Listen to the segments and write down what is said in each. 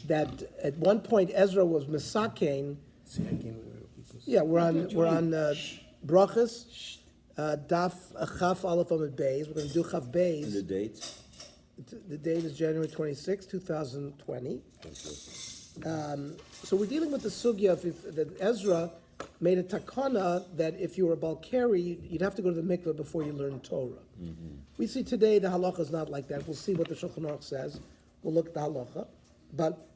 that at one point Ezra was Misakein. Yeah, we're on Brachas, Daf Chaf Aleph Amud Beis. We're going to do Chaf Beis. And the date? The date is January 26, 2020. So we're dealing with the sugya of that Ezra made a takana that if you were a Balkari, you'd have to go to the mikveh before you learn Torah. Mm-hmm. We see today the halacha is not like that. We'll see what the Shulchan Aruch says. We'll look at the halacha. But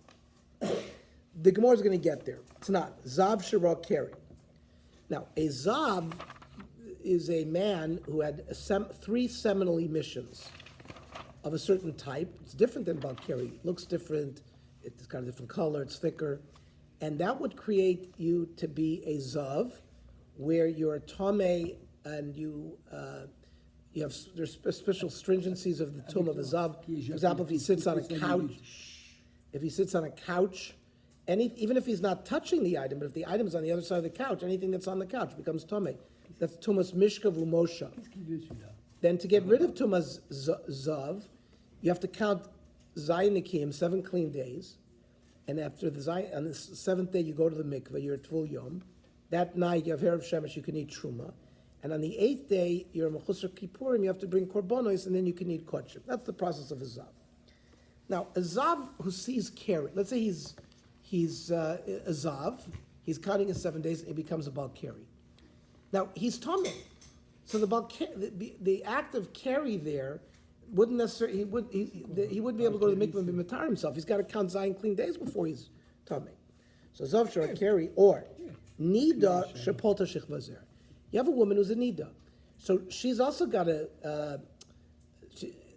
the Gemara is going to get there. It's not. Zav Shira Keri. Now, a Zav is a man who had three seminal emissions of a certain type. It's different than Balkari. It looks different. It's got a different color. It's thicker. And that would create you to be a Zav, where you're a Tomei and there's special stringencies of the tomb of a Zav. For example, if he sits on a couch, even if he's not touching the item, but if the item is on the other side of the couch, anything that's on the couch becomes Tomei. That's Tumas Mishka V'Mosha. Then to get rid of Tumas Zav, you have to count Zayin Nikim, 7 clean days. And after on the seventh day, you go to the mikveh, you're at Tvul Yom. That night, you have Erev Shemesh, you can eat Truma. And on the 8th day, you're a Mechusar Kippurim, you have to bring Korbanos, and then you can eat Kochim. That's the process of a Zav. Now, a Zav who sees Keri, let's say he's a Zav, he's counting his 7 days, and he becomes a Balkari. Now, he's Tomei. So the act of Keri there wouldn't necessarily, he wouldn't be able to go to the mikveh and be matar himself. He's got to count Zayin clean days before he's Tomei. So Zav Shara Keri, or Nida Shepolta Shechvazer. You have a woman who's a Nida. So she's also got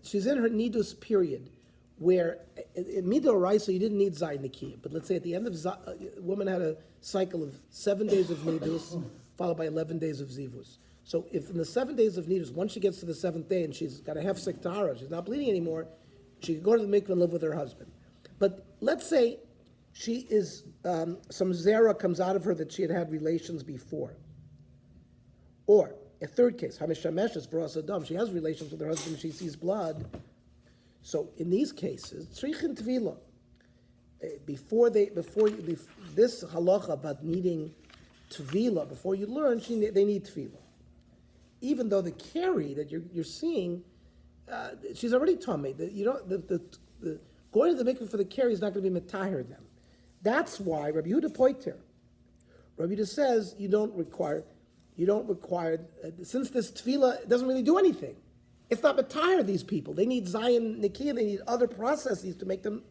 she's in her Nidus period, where in Midah Raisa you didn't need Zayin Nikiyah. But let's say at the end of a woman had a cycle of 7 days of Nidus, followed by 11 days of Zivus. So if in the 7 days of Nidus, once she gets to the 7th day and she's got a hefsek tahara, she's not bleeding anymore, she can go to the mikveh and live with her husband. But let's say she is, some zera comes out of her that she had relations before. Or, a third case, Hamishamesh is Baras Adam, she has relations with her husband, she sees blood. So in these cases, Tzrichin Tvila, before this halacha about needing Tvila, before you learn, they need Tvila. Even though the Keri that you're seeing, she's already Tomei. Going to the mikveh for the Keri is not going to be Matahir them. That's why Rabbi Yehuda Poiter. Rabbi Yehuda says you don't require, since this Tefillah doesn't really do anything. It's not Matahir these people. They need Zayin Nikiyah, they need other processes to make them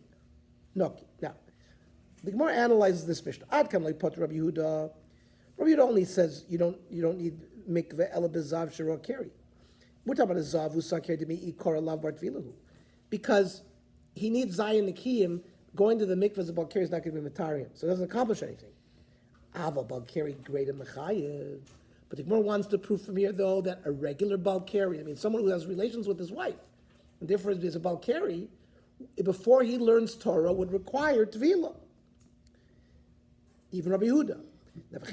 Noki. Now, the Gemara analyzes this Mishnah. Ad kam like Potter Rabbi Yehuda. Rabbi Yehuda only says you don't need mikveh ela bezav shira keri. We're talking about a zav who sakir to me ikor alav bar tvilahu, because he needs zayin nikiyim. Going to the mikveh as a balkari is not going to be matarium, so it doesn't accomplish anything. Ava balkari greater mechayev. But the Gemara wants to prove from here though that a regular balkari, someone who has relations with his wife, and therefore is a balkari, before he learns Torah would require tvilah. Even Rabbi Yehuda. But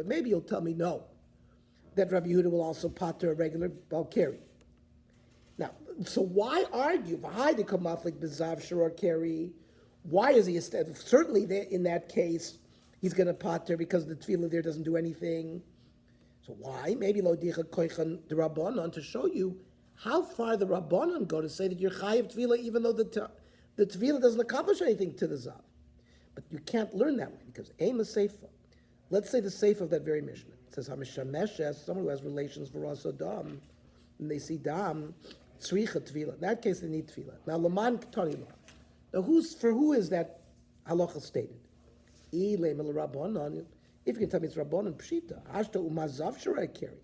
maybe you'll tell me no, that Rabbi Yehuda will also pater a regular balkari. Now, so why argue? Why is he certainly there in that case? He's going to pater because the tefillah there doesn't do anything. So why? Maybe lo dicha koichan the rabbanon, to show you how far the rabbanon go to say that you're chayiv tefillah even though the tefillah doesn't accomplish anything to the zav. But you can't learn that way because aim a seifa. Let's say the seifa of that very Mishnah. It says Hamishamesh, someone who has relations for Ras Dam, and they see Dam, Tzricha Tefillah. In that case, they need Tefillah. Now, Laman Ketani La. Now, for who is that halacha stated? If you can tell me it's Rabbanon Pshita. Ashta Umazav Shirai Keri.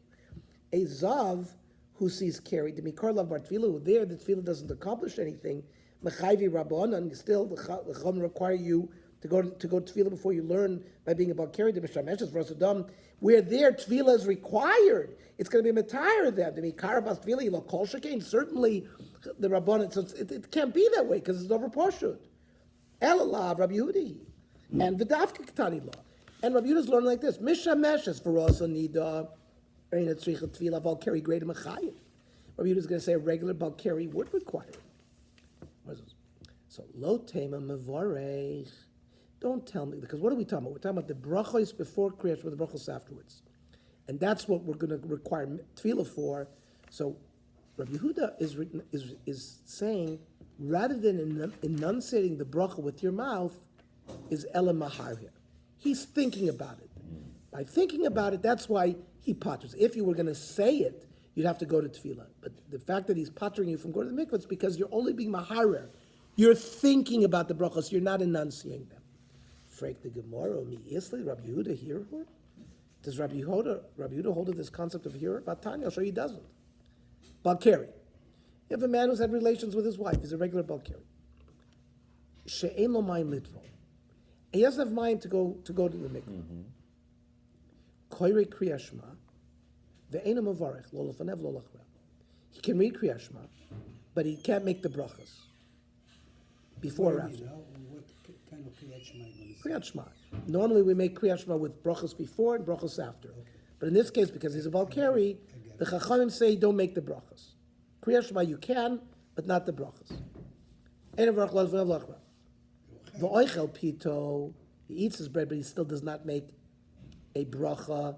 A Zav who sees Keri, the Mikar Lav Bar Tefillah, there the Tefillah doesn't accomplish anything. Mechayvi Rabbanon, still the Chum require you to go tefillah before you learn by being about carried to Mishameshes for Adam, where there tefillah is required. It's going to be matayr them. To be karabas tefillah, you kol shekain. Certainly, the rabbanon. So it can't be that way because it's over poshut. Elalav Rabbi Yehudi and v'dafka ketani law. And Rabbi Yehuda's learning like this: Mishameshes for also nida reina tzricha tefillah bal carry greater mechayim. Rabbi Yehuda's going to say a regular bal carry would require it. What is this? So lo tema mevorech. Don't tell me, because what are we talking about? We're talking about the brachos before Kriyash, Shema, the brachos afterwards, and that's what we're going to require tefillah for. So Rabbi Yehuda is saying, rather than enunciating the bracha with your mouth, is elam mahar here. He's thinking about it. By thinking about it, that's why he patters. If you were going to say it, you'd have to go to tefillah. But the fact that he's pattering you from going to the mikvah is because you're only being maharer. You're thinking about the brachos. You're not enunciating them. Freak the Gemara, mi isli Rabbi Yehuda hear her? Does Rabbi Yehuda hold of this concept of hearer? Vatanya, I'll show you he doesn't. Balkari. You have a man who's had relations with his wife. He's a regular Balkari. She'en lo mayim litvol. He doesn't have mind to go to the mikvah. Koire Kriya Shema, ve'ena mavarech lo lefanev lo lachra. He can read Kriya Shema, but he can't make the brachas before or after. What kind of Kriyat Shema are you going to say? Kriyat Shema. Normally we make Kriyat Shema with brachas before and brachas after. Okay. But in this case, because he's a Balkari, the Chachamim say don't make the brachas. Kriyat Shema you can, but not the brachas. Ein avarech lo lefanev lo lachra. V'oichel pito, he eats his bread, but he still does not make a bracha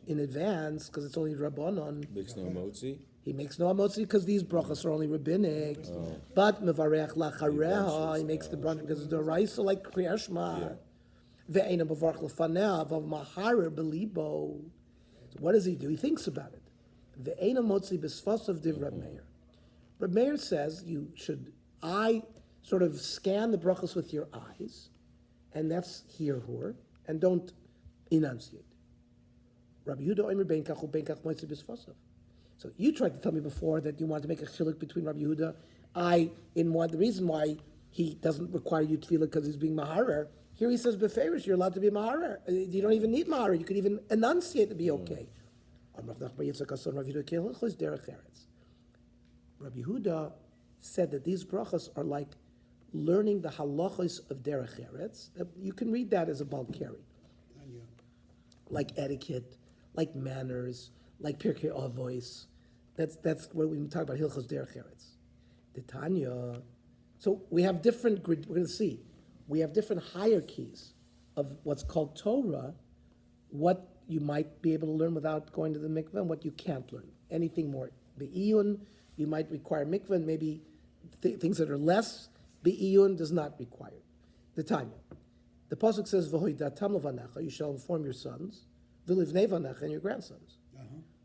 in advance because it's only Rabbanon. Makes no motzi. He makes no motzi because these brachas are only rabbinic. But mevarech lachareha, he makes the bracha because it's the raisa like Kriyat Shema. Ve'ena mevarech lefaneh avav maharer belibo. So what does he do? He thinks about it. Ve'ena motzi b'sfasav div Reb Meir. Reb Meir says you should sort of scan the brachas with your eyes, and that's hirhur, and don't enunciate. Rabbi Yehuda Omer ben kach uben kach moitzi b'sfasav. So you tried to tell me before that you wanted to make a chiluk between Rabbi Yehuda. The reason why he doesn't require you tefillah because he's being maharer. Here he says beferish, you're allowed to be maharer. You don't even need maharer. You could even enunciate to be okay. Rabbi Yehuda said that these brachas are like learning the halachos of derech eretz. You can read that as a balkari. Like etiquette, like manners, like Pirkei Avos. That's what we talk about, Hilchos Derech Eretz. The Tanya. So we have different, we're going to see, we have different hierarchies of what's called Torah, what you might be able to learn without going to the mikveh, and what you can't learn. Anything more. Be'iyun, you might require mikveh, and maybe things that are less, be'iyun does not require. The Tanya. The pasuk says, "V'hoidatam levanacha," you shall inform your sons, "V'livnei vanecha," and your grandsons.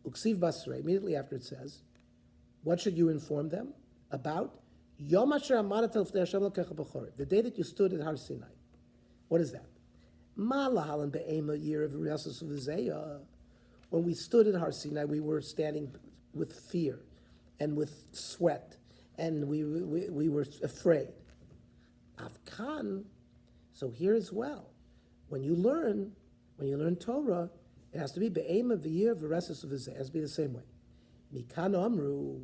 Uksiv basrei. Immediately after it says, what should you inform them about? Yom asher amarat al Hashem l'kecha b'chorev, the day that you stood at Har Sinai. What is that? Ma lahalan be'ema year of riyasus v'zeya. When we stood at Har Sinai, we were standing with fear and with sweat, and we were afraid. Afkan. So here as well, when you learn Torah, it has to be be'em of the year of the rest of the it has to be the same way. Mikan amru.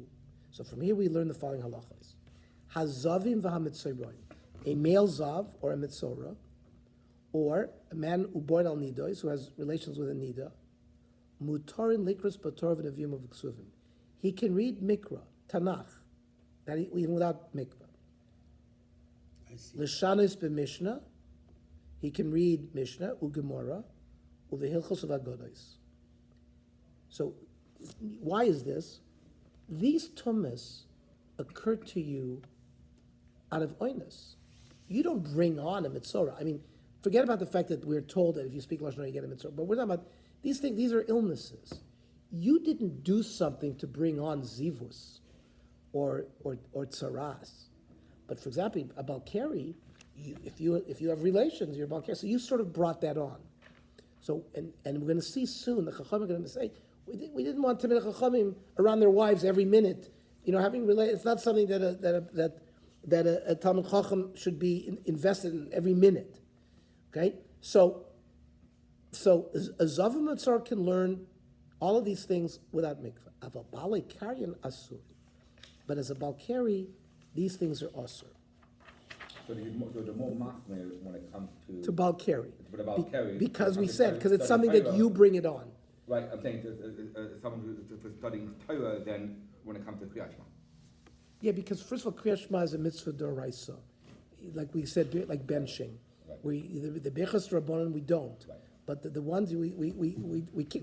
So from here we learn the following halachas: hazavim v'hamitzorim, a male zav or a mitzora, or a man uborn al nidos who has relations with a nida, mutarin likros bator v'navim of ksuvim. He can read mikra, Tanakh, even without mikra. L'shanis b'mishnah. He can read Mishnah, Ugemora, Uvehilchos of Agodos. So, why is this? These tumas occur to you out of oinus. You don't bring on a mitzorah. I mean, forget about the fact that we're told that if you speak Lashon you get a mitzorah. But we're talking about these things. These are illnesses. You didn't do something to bring on zivus or tsaras. But for example, about Balkari, if you have relations, you're Balkari, so you sort of brought that on. So and we're going to see soon the Chachamim are going to say we didn't want Tamid Chachamim around their wives every minute. Having it's not something that a Talmud Chacham should be invested in every minute. Okay, so a Zavim Mitzar can learn all of these things without mikvah. Aval Balei Karyan Asur, but as a Balkari, these things are asur. So the more machmir when it comes to Balkari. For the Balkari. Because we said, because it's something that you bring it on. Right, I'm saying someone who's studying Torah then when it comes to Kriyat Shema. Yeah, because first of all, Kriyat Shema is a mitzvah d'oraisa. Like we said, like benching. Right. The Bechas Rabbanon, we don't. Right. But the ones we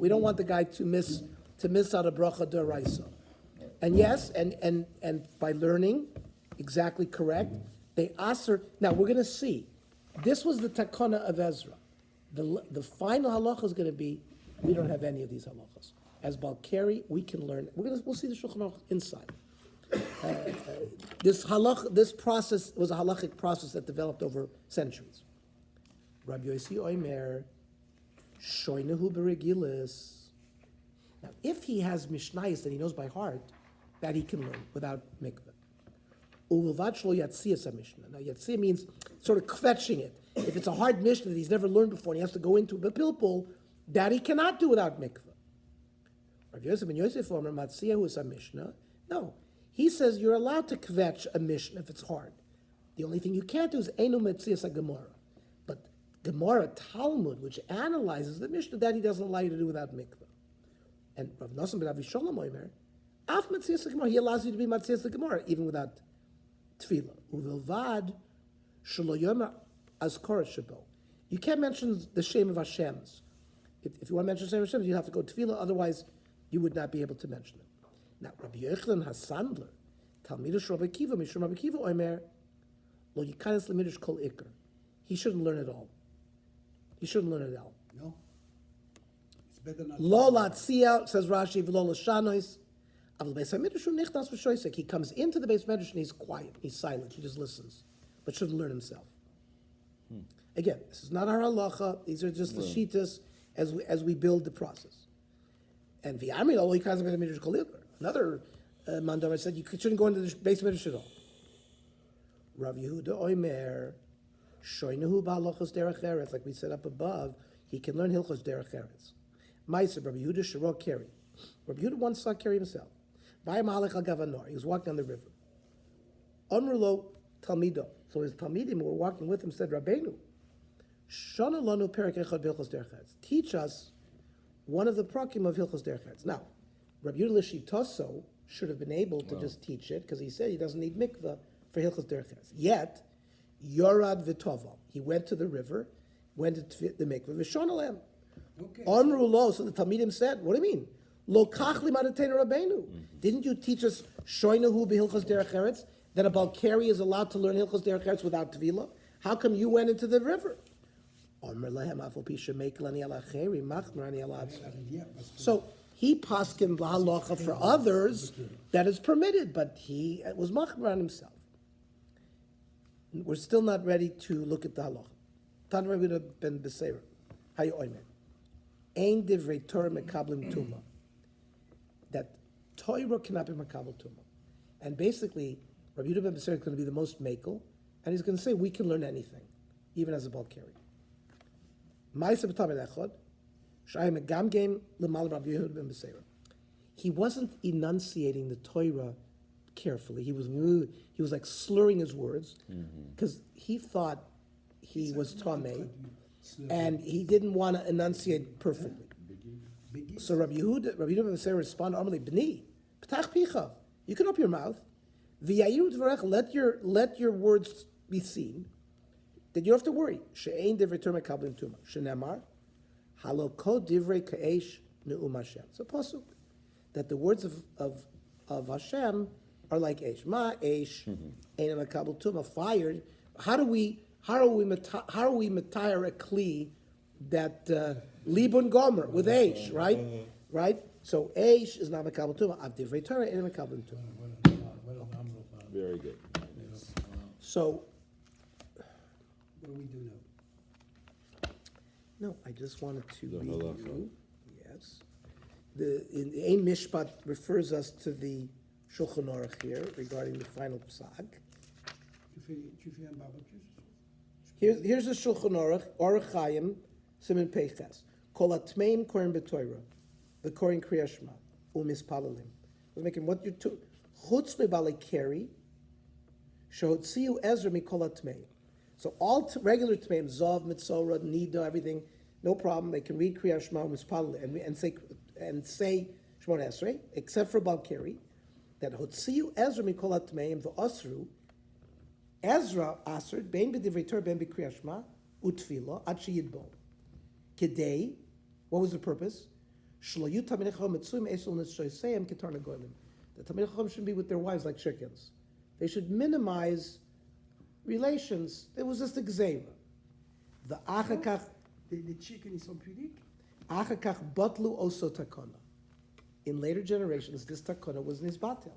don't want the guy to miss out a bracha d'oraisa. And yes, and by learning, exactly correct, they aser. Now we're going to see. This was the takana of Ezra. The final halacha is going to be, we don't have any of these halachas. As Balkari, we can learn. We'll see the Shulchan Aruch inside. This process was a halachic process that developed over centuries. Rabbi Yossi Oimer, shoynehu beregilis. Now, if he has mishnayos that he knows by heart, that he can learn without mikveh. Uvilvad shlo yatziyas mishnah. Now, yatziyah means sort of kvetching it. If it's a hard mishnah that he's never learned before and he has to go into a pilpul, that he cannot do without mikveh. Rabbi Yosef ben Yosef Omer Matziyahu is a mishnah. No. He says you're allowed to kvetch a mishnah if it's hard. The only thing you can't do is Einu Metziyas a Gemara. But Gemara Talmud, which analyzes the mishnah, that he doesn't allow you to do without mikveh. And Rav Nosson ben Avisholem Omer, Af Metziyas a Gemara, he allows you to be Metziyas a Gemara, even without tefillah. Uvilvad shelo yomer azkorat shebo. You can't mention the shame of Hashem's. If you want to mention the shame of Hashem, you have to go tefillah, otherwise you would not be able to mention it. Now, Rabbi Yochanan Hasandler, Talmidush Rabbi Kiva, Mishum Rabbi Kiva, Omer, lo yikanes lemidush kol ikar. He shouldn't learn it all. He shouldn't learn it all. No? It's better not. Lo latzia, says Rashi, v'lo l'shanois. Avol beis hamidrash hu nichnas v'shoisek. He comes into the beis medrash and he's quiet, he's silent, he just listens, but shouldn't learn himself. Again, this is not our halacha. These are just the shitas as we build the process. And v'yamid lo yikanes lemidush kol ikar. Another mandamar said you shouldn't go into the base medrash at all. Rav Yehuda Oimer, shoynehu b'halachos derech eretz, like we said up above, he can learn hilchos derech eretz. Ma'aser Rabbi Yehuda sharo Keri. Rabbi Yehuda once saw Keri himself. Vayim halech al gavanor. He was walking on the river. Amru lo talmido. So his talmidim who were walking with him said, Rabbeinu, shana lanu perek echad b'hilchos derech eretz. Teach us one of the prakim of hilchos derech eretz. Now, Rabbi Yehuda L'Shitoso should have been able to just teach it because he said he doesn't need mikveh for Hilchos Derech Eretz. Yet, Yorad V'Toval, he went to the river, went to the mikveh, V'shon alem. Okay. Amru lo, so the Talmidim said, what do you mean? Lo kach limadatenu Rabbeinu. Didn't you teach us shoynehu b'Hilchos Derech Eretz, that a Balkari is allowed to learn Hilchos Derech Eretz without Tevila? How come you went into the river? Amr lehem afal pisha meiklani ala cheri, machmarani ala atzvah. Yeah, but So, he paskin lahalacha for others that is permitted, but he was machmir on himself. We're still not ready to look at the halacha. Tan Rabbi ben Beseira, hayu oimer, ein divrei Torah mekablim tuma. That Torah cannot be mekabel tuma, and basically Rabbi ben Beseira is going to be the most makel, and he's going to say we can learn anything, even as a Balkari. Ma'aseh b'tamid echad. He wasn't enunciating the Torah carefully. He was like slurring his words because he thought he was Tameh and he didn't want to enunciate perfectly. So Rabbi Yehuda ben Beseira responded, "Amrli b'ni, p'tach picha. You can open your mouth. V'yayiru dvarech. Let your words be seen. Then you don't have to worry. She'ein divrei Torah mekablim tuma. Shenemar." Haloko divrei ka'esh ne'um Hashem. It's a pasuk that the words of Hashem are like esh. Ma esh einam makabel tuma, fired. How do we matire a kli that libun gomer with esh, right? Right. So esh is not makabel tuma. Av divrei Torah einam makabel tuma. Very good. So. what do we do now? No, I just wanted to The read halacha. you. Yes. The Ein Mishpat refers us to the Shulchan Aruch here regarding the final psak. Here's the Shulchan Aruch Chaim, Siman Peiches. Kol atmeim korin b'Torah, the korin Kriyat Shema, u'mispalalim. I was making what you took. Chutz mebalei keri, shehotziu Ezra mikol atmeim. So all regular tmeim, Zav, Mitzorah, Nida, everything, no problem. They can read Kriyat Shema and say Shemona Esrei, except for Balkari. that Hotziu Ezra Mikol HaTmeim v'Osru, Ezra assered, Ben b'divrei Torah, Ben b'kriyas Shema, u'tfila, ad sheyidbo. Kedei, what was the purpose? Shlo yu Talmidei Chacham mitzuim esel nishoseim ketar negolim. The Talmidei Chacham shouldn't be with their wives like chickens. They should minimize relations. It was just a gzeira. The achakach, The chicken is on pudic? achakach batlu oso takona. In later generations, this takona was nisbatel.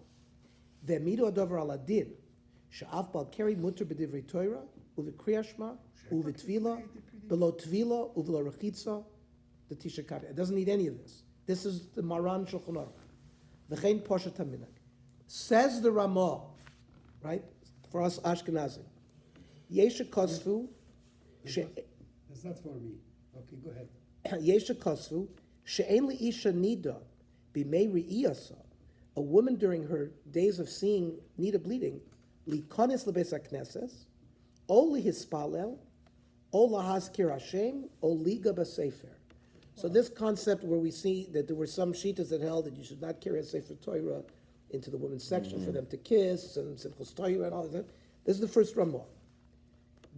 Ve'midu adover al adin, she'af bal keri muter b'divrei Torah, u'v'kriyas Shema, u'v'tvila, below tvila, u'v'lo rechitza, the Tisha Kari. It doesn't need any of this. This is the Maran Shulchan Aruch. V'chein poshet haminag. Says the Ramah, right, for us Ashkenazim, Yesha Kosfu, That's not for me. Okay, go ahead. Yesha Kosfu, she'en li'isha nida b'mei ri'iyasa, a woman during her days of seeing nida bleeding, likonis lebeis hakneses, o lihispalel, o lahazkir Hashem, o liga b'sefer. So this concept where we see that there were some shitas that held that you should not carry a Sefer Torah into the women's section for them to kiss and Simchos Torah and all that. This is the first Ramah.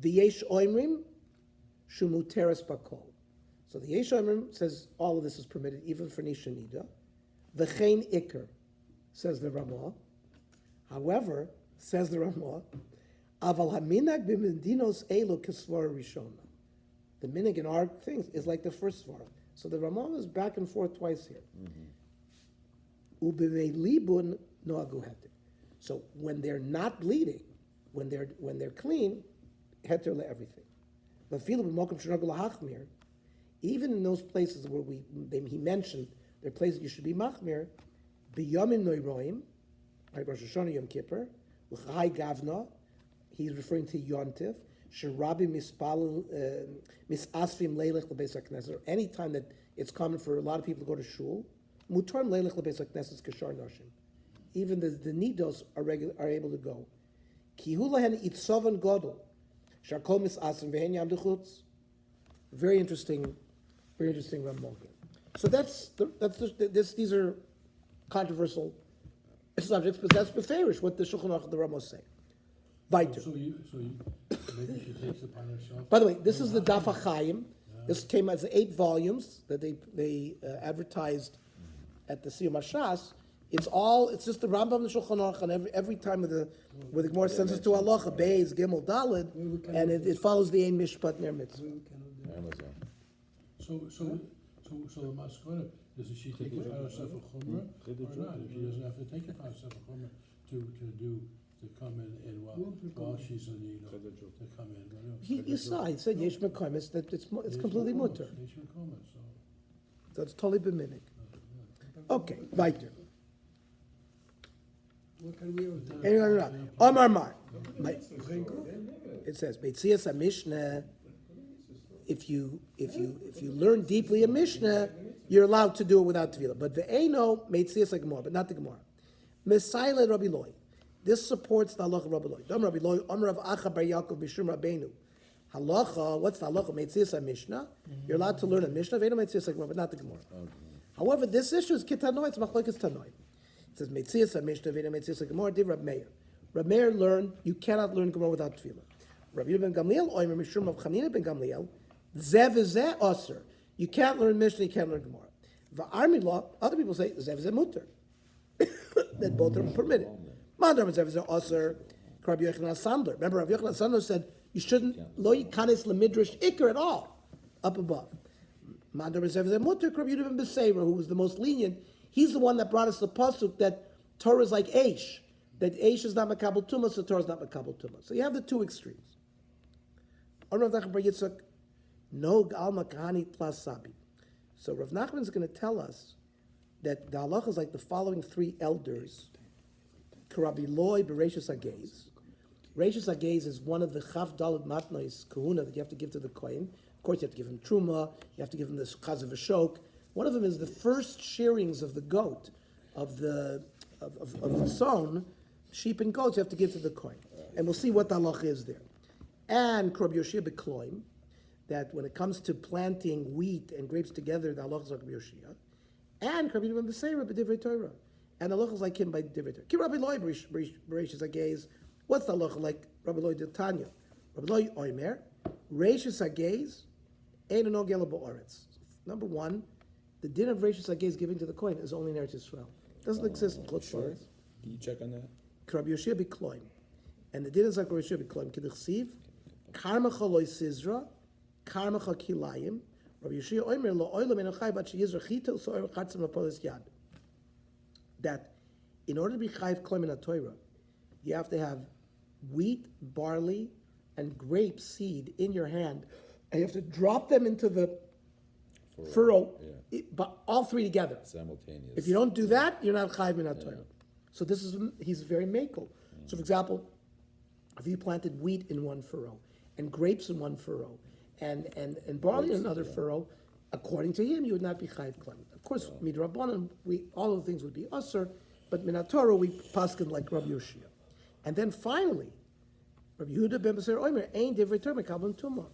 V'yesh oimrim shumuteres bakol. So the Yesh oimrim says all of this is permitted even for Nisha Nida. V'chein ikr, says the Ramah. However, says the Ramah, aval haminag b'medinos elo kesvara rishona. The minig in our things is like the first svara. So the Ramah is back and forth twice here. Ubevei libun noagu heter. So when they're not bleeding, when they're clean, heter le everything. Vafilu b'mokum shenagul lahachmir. Even in those places where he mentioned there are places you should be machmir, b'yomim noiroim, like Rosh Hashanah Yom Kippur, l'chai gavna. He's referring to Yontif. Sherabi mispal misasfim leilech lebeis hakneses. Any time that it's common for a lot of people to go to shul, mutarm leilech lebeis hakneses kashar nashim. Even the nidos are able to go. Kihulahen itzovan godol. Sharkol misasfim vehen yam dechutz. Very interesting Ramon here. So these are controversial subjects, but that's beferish what the Shulchan Aruch and the Ramos say. Weiter. So you maybe she takes it upon herself. By the way, this is the Daf HaChaim. This came as 8 volumes that they advertised at the Siyum HaShas. It's just the Rambam, the Shulchan Aruch, and every time where the Gemara sends us to Halacha, Beis, Gimel, Daled, and it follows the Ein Mishpat Ner Mitzvah. Amazon. So the maskana, does she take it upon herself a chumrah or not? If she doesn't have to take it upon herself a chumrah to come in while she's in need to come in. He said Yesh Mekaymis that it's completely mutter. Yesh Mekaymis, So it's totally b'minig. Okay, weiter. What can we do? Anyway, Omar Mar. It says Beitzias a Mishnah. If you learn deeply a Mishnah, you're allowed to do it without tefillah. But the Eino Beitzias a Gemara, but not the Gemara. Mesaila Rabbi Loi. This supports the halacha of Rabbi Loi. Dom Rabbi Loi, Omer of Acha Bar Yaakov Bishum Rabbeinu. Halacha, what's the halacha? Meitzias a Mishnah. You're allowed to learn a Mishnah. Ve'eno Meitzias a Gemara, but not the Gemara. However, this issue is Kitanoi. It's Machlokes Tanoi. It says Meitzias a Mishnah. Ve'eno Meitzias a Gemara. Div Rab Meir. Rab Meir learned you cannot learn Gemara without tefillah. Rabbi ben Gamliel, Omer Mishum of Chanina ben Gamliel. Zev zeh osir. You can't learn Mishnah. You can't learn Gemara. Va'armi law. Other people say Zev zeh mutter. That both are permitted. Remember, Rabbi Yochanan Sandler said you shouldn't lo yikanis lemidrash ikar at all up above. Rabbi Yehuda ben Beseira, who was the most lenient, he's the one that brought us the pasuk that Torah is like Eish, that Eish is not makabel tumah, so Torah is not makabel tumah. So you have the two extremes. No alma kahani plus sabi. So Rav Nachman is going to tell us that the halacha is like the following 3 elders. Karabi Loi Bereshus Hagez. Bereshus Hagez is one of the Chav Dalad Matnois Kahuna that you have to give to the Kohen. Of course, you have to give him Truma, you have to give him the Chaz of Ashok. One of them is the first shearings of the goat, of the sown, sheep and goats, you have to give to the Kohen. And we'll see what the halacha is there. And Karabi Yoshia Bekloim, that when it comes to planting wheat and grapes together, the halacha is like Karabi Yoshia. And Karabi Ben Beseira B'divrei Torah. And the halacha is like him by Divrei. Ki Rabbi Loi Bereishis Hageiz. What's the halacha like Rabbi Loi de Tanya? Rabbi Loi Oimer, Reishis Hageiz, Ein Nogel Ba'aretz. Number one, the din of Reishis Hageiz giving to the coin is only in Eretz Yisrael. It doesn't exist in Chutz Sure. La'aretz. Can you check on that? Rabbi Yoshia B'Kloim. And the din is like Rabbi Yoshia B'Kloim. K'dichsiv, Karmacha Loi Sizra, Karmacha Kilayim, Rabbi Yoshia Oimer Lo Oilam En Achai Bat Sheyizra Chita So Oimer Chatzim Lapolis Yad. That in order to be Chayiv Kloim in a Torah, you have to have wheat, barley, and grape seed in your hand, and you have to drop them into the furrow, but all three together. Simultaneous. If you don't do that, you're not Chayiv in a Torah. So he's very makel. So for example, if you planted wheat in one furrow, and grapes in one furrow, and barley in another furrow, according to him, you would not be Chayiv Kloim. Of course, midrabanan, all of the things would be usher, but min Torah we paskin like Rabbi Yoshia. And then finally, Rabbi Yehuda ben Beser Omer ain't divrei Torah mekabel tumah.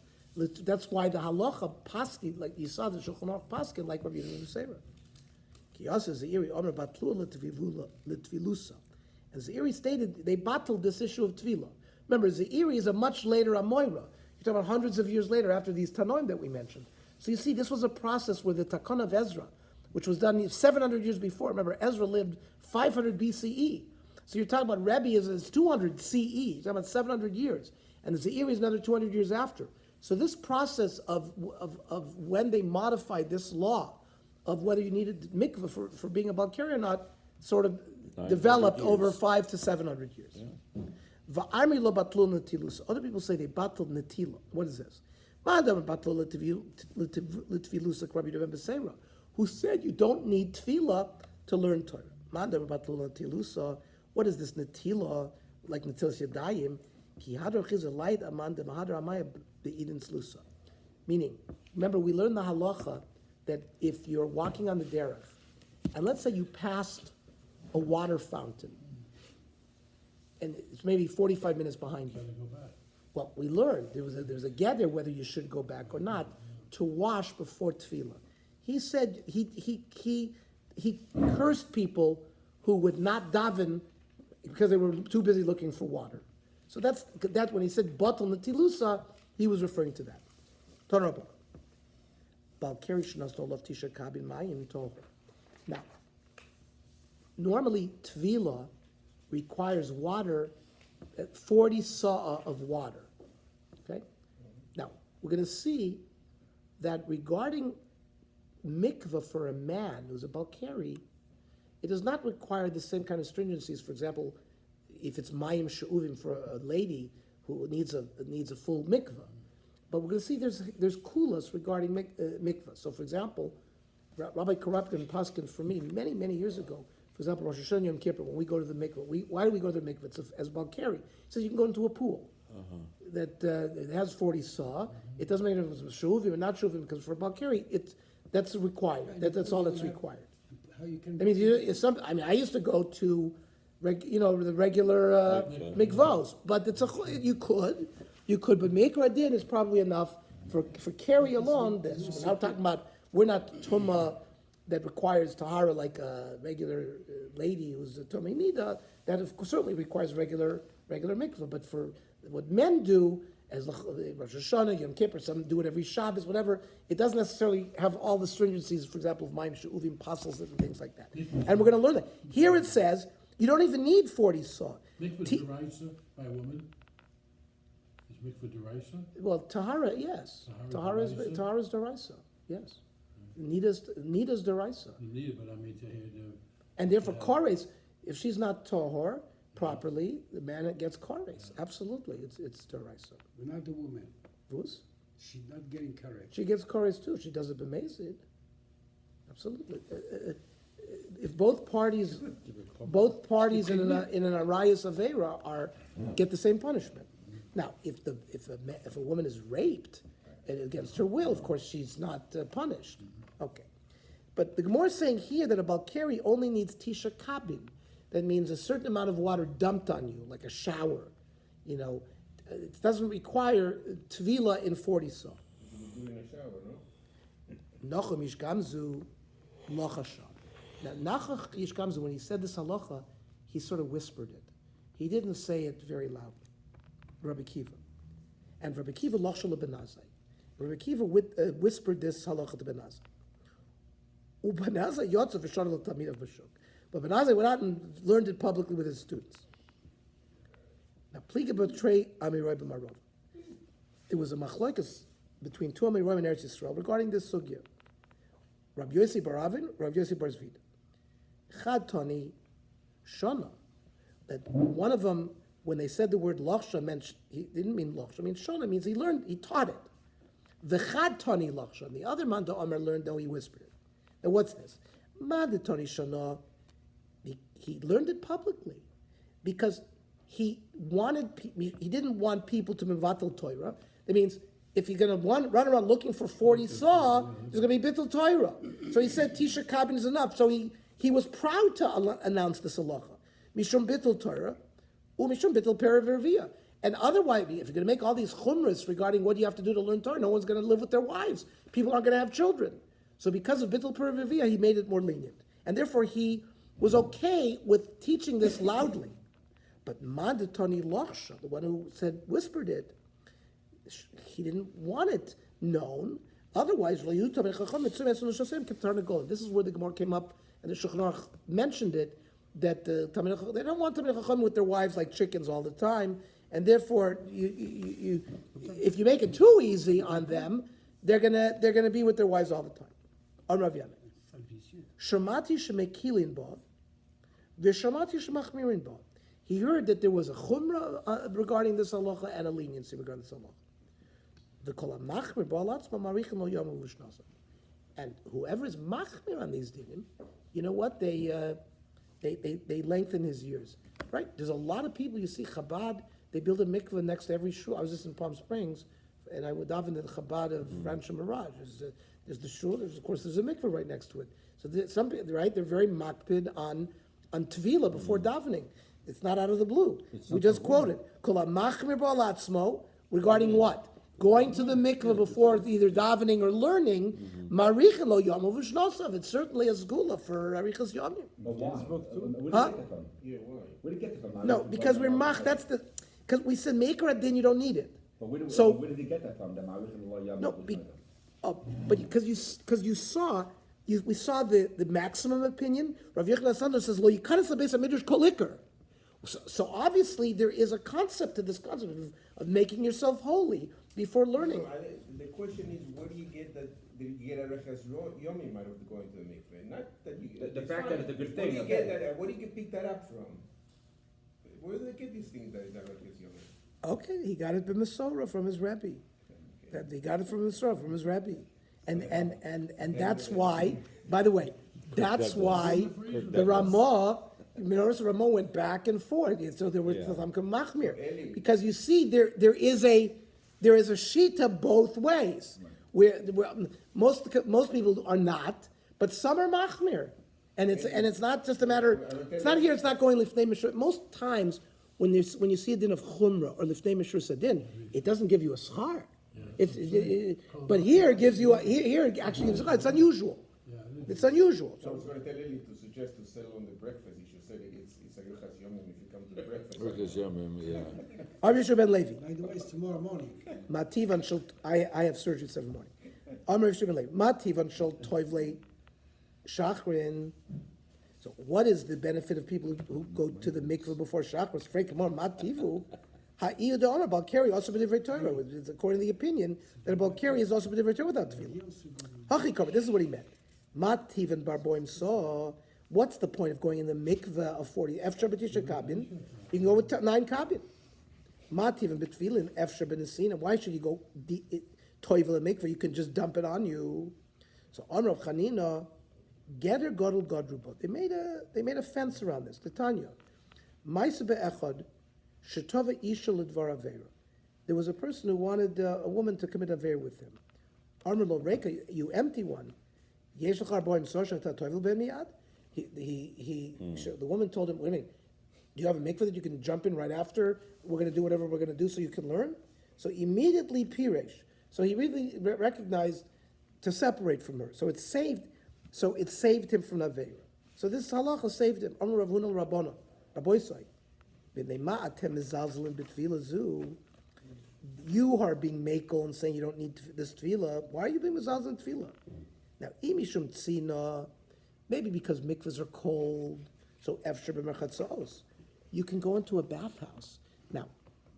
That's why the halacha paskin, like you saw the Shulchan Aruch paskin, like Rabbi Yehuda ben Beser. Ki yasa Zeiri Omer batlua l'tvilusa. And Zeiri stated they battled this issue of tvila. Remember, Zeiri is a much later Amoira. You're talking about hundreds of years later after these Tanoim that we mentioned. So you see, this was a process where the Takon of Ezra, which was done 700 years before. Remember, Ezra lived 500 BCE. So you're talking about Rebbe is 200 CE. You're talking about 700 years. And the Zeiri is another 200 years after. So this process of when they modified this law of whether you needed mikveh for being a Balkari or not, sort of developed over 500 to 700 years. Va'armi lo batlul netilusa. Other people say they battled netila. What is this? Who said you don't need tefillah to learn Torah. What is this netila, like netilas yadayim? Meaning, remember we learned the halacha that if you're walking on the derech, and let's say you passed a water fountain, and it's maybe 45 minutes behind you. Gotta go back. Well, we learned there was a gather whether you should go back or not to wash before tefillah. He said he cursed people who would not daven because they were too busy looking for water. So that's when he said batal netilusa, he was referring to that. Torah. Now, normally tefillah requires water, 40 sa'ah of water. Okay? Now, we're going to see that regarding mikvah for a man who's a Balkari, it does not require the same kind of stringencies. For example, if it's mayim she'uvim for a lady who needs a full mikvah. But we're going to see there's kulas regarding mikvah. So, for example, Rabbi Karapkin Paskin for me many years ago, for example, Rosh Hashanah Yom Kippur, when we go to the mikvah, why do we go to the mikvah? It's as Balkari. He says you can go into a pool that it has 40 saw. It doesn't matter if it's shuvim or not shuvim, because for Balkari, that's required. That's all that's required. How you can? I mean, I used to go to, the regular mikvahs, but you could, but Meikar Adin is probably enough for carry along this. We're not talking about, we're not tumah that requires tahara like a regular lady who's a tumah nida. That certainly requires regular mikvah. But for what men do, as Rosh Hashanah, Yom Kippur, some do it every Shabbos, whatever, it doesn't necessarily have all the stringencies, for example, of Mayim She'uvim, Pasals, and things like that. And we're going to learn that. Here it says, you don't even need 40 saw. Mikvah deraisa by a woman? Is mikvah deraisa? Well, tahara, yes. Tahara is deraisa, yes. Nita's deraisa. You need it, but I mean to hear the. And therefore, kores, if she's not tahor properly, the man gets kores. Absolutely, it's deraisa. We're not a woman. Who's? She's not getting correct. She gets kores too. She does it b'mezid. Absolutely. If both parties in an arayas avera get the same punishment. Now, if a woman is raped against her will, of course she's not punished. Okay, but the Gemara is saying here that a Balkari only needs tisha kabin. That means a certain amount of water dumped on you, like a shower. It doesn't require tvila in 40 saw. You do in a shower, no? Nochum ishgamzu lochasham. Now, Nachach Ish Gamzu, when he said this halacha, he sort of whispered it. He didn't say it very loudly. Rabbi Kiva. And Rabbi Kiva lochshel benazai. Rabbi Kiva whispered this halacha to Benazai. Ubenazai yotzav v'shar l'tamid of b'shuk. But Benazai went out and learned it publicly with his students. Now, pliga b'trei amirai b'marov. There was a machlokes between two amirai in Eretz Yisrael regarding this sugya. Rabbi Yossi bar Avin, Rabbi Yossi bar Zvid. Chad tani shana. That one of them, when they said the word lachsha, meant he didn't mean lachsha. I mean shana means he learned, he taught it. The chad tani lachsha. The other man, the Omer, learned, though he whispered it. Now what's this? Mad tani shana. He learned it publicly because he didn't want people to mevatel Torah. That means if you're going to run around looking for 40 saw, there's going to be bittul Torah. So he said Tisha Kabin is enough. So he was proud to announce this halacha. Mishum bittul Torah, mishum bittul peravirvia. And otherwise, if you're going to make all these chumras regarding what you have to do to learn Torah, no one's going to live with their wives. People aren't going to have children. So because of bittul peravirvia, he made it more lenient. And therefore he was okay with teaching this loudly. But Madatani Lachsha, the one who whispered it, he didn't want it known. Otherwise, this is where the Gemara came up, and the Shulchan Aruch mentioned it, that they don't want Tamei Chacham with their wives like chickens all the time, and therefore, if you make it too easy on them, they're gonna be with their wives all the time. On Rav Yana. Shamati shemekilin ba, v'shamati shemachmirin ba. He heard that there was a chumrah regarding this halacha and a leniency regarding this halacha. The kol machmir ba'alatzma marichin lo yamu v'shnasa. And whoever is machmir on these dinim, you know what? They lengthen his years, right? There's a lot of people you see Chabad. They build a mikveh next to every shul. I was just in Palm Springs, and I would daven to the Chabad of Rancho Mirage. There's the shul. There's a mikveh right next to it. So some people, right? They're very makpid on tevilah before davening. It's not out of the blue. We just quoted Kol machmir ba'alatzmo regarding what? Going to the mikveh before either davening or learning, marichin lo yom v'shnosav. It's certainly a zgula for arichas yomim. But why? Huh? Yeah, why? Where did he get it from? No, because we're mach. Because we said maker ad din, you don't need it. But where did he get that from? The Marichin Lo Yam. No, but because we saw the maximum opinion. Rav Yechon Sander says lo yikanis lebeis hamidrash kol ikar. So obviously there is a concept to this concept of making yourself holy before learning. No, the question is, where do you get that? Did you get a rechas yomim out of going to the mikveh? Not that you get The fact that it's a good Where do thing. you get that? Where do you pick that up from? Where do they get these things that is a rechas yomim? Okay, he got it from Masorah from his rabbi. That he got it from Masorah from his rabbi, and that's why. By the way, that's wai the Ramah. Notice Ramah went back and forth. So there was Machmir, because you see there is a shita both ways, where most people are not, but some are Machmir, and it's not just a matter. It's not here. It's not going lifnei mishur. Most times when you see a din of chumrah or lifnei mishur sadin, it doesn't give you a schar. But here it gives you here it actually gives a schar. It's unusual. It's unusual. So I was going to tell Eli to suggest to sell on the breakfast. He should say that it's a rechas yomim if you come to the breakfast. Rabbi Yisrael ben Levi. By the way, it's tomorrow morning. Mativan shel. I have surgery 7 morning. Amar Yisrael ben Levi. Mativan shel toivle shachrin. So what is the benefit of people who go to the mikveh before shachris? Frank more mativu. Ha'iyud the honor balkari also b'divrei Torah. It's according to the opinion that a balkari is also b'divrei Torah without tefillah. Hachi covered. This is what he meant. Mativan barboim saw. What's the point of going in the mikveh of 40? Efshar b'tisha kabin. You can go with 9 kabin. Mativan b'tfilin efshar b'nesina. Why should you go toivel mikveh? You can just dump it on you. So on Rav Chanina, Geder Godel Godrubot. They made a fence around this. Titania. Ma'aseh be'echad shetova isha l'dvar avera. There was a person who wanted a woman to commit avera with him. Amar lo reka, you empty one. Yesh l'char boim sosha ta toivel be'miyad. The woman told him, wait a minute, do you have a mikveh that you can jump in right after? We're going to do whatever we're going to do so you can learn? So immediately piresh. So he really recognized to separate from her. So it saved him from Aveira. So this halacha saved him. Amar Rav Huna Rabbana, Rabboisai. B'nei atem mizalzelin b'tefila zu. You are being makel and saying you don't need this tefillah. Why are you being mizalzel in tefillah? Now, imishum tzina, maybe because mikvahs are cold, so efshar b'merchatzaos. You can go into a bathhouse. Now,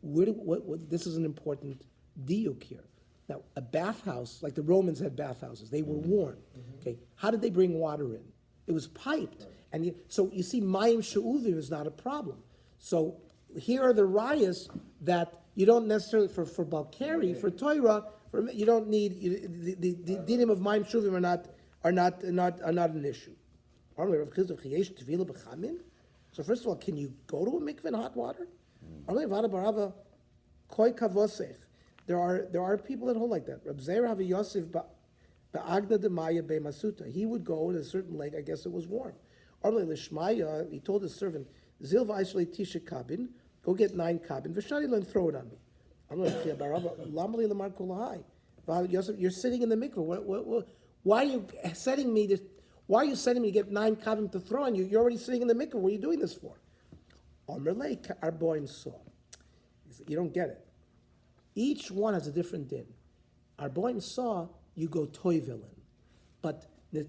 this is an important diuk here. Now, a bathhouse, like the Romans had bathhouses, they were warm. Okay, how did they bring water in? It was piped, and so you see, mayim she'uvim is not a problem. So here are the rayas that you don't necessarily for balkari, for Torah, you don't need the dinim of mayim she'uvim are not an issue. So first of all, can you go to a mikveh in hot water? There are people that hold like that. Reb Zeir Havi Yosef ba'agna demaya be'masuta. He would go in a certain lake. I guess it was warm. He told his servant, Zilva Aishlei Tisha Kabin, go get 9 kabin, v'shari and throw it on me. You're sitting in the mikveh. Why are you setting me to? Why are you sending me to get 9 kabin to throw on you? You're already sitting in the mikveh. What are you doing this for? You don't get it. Each one has a different din. Arboim saw you go toivelin, but the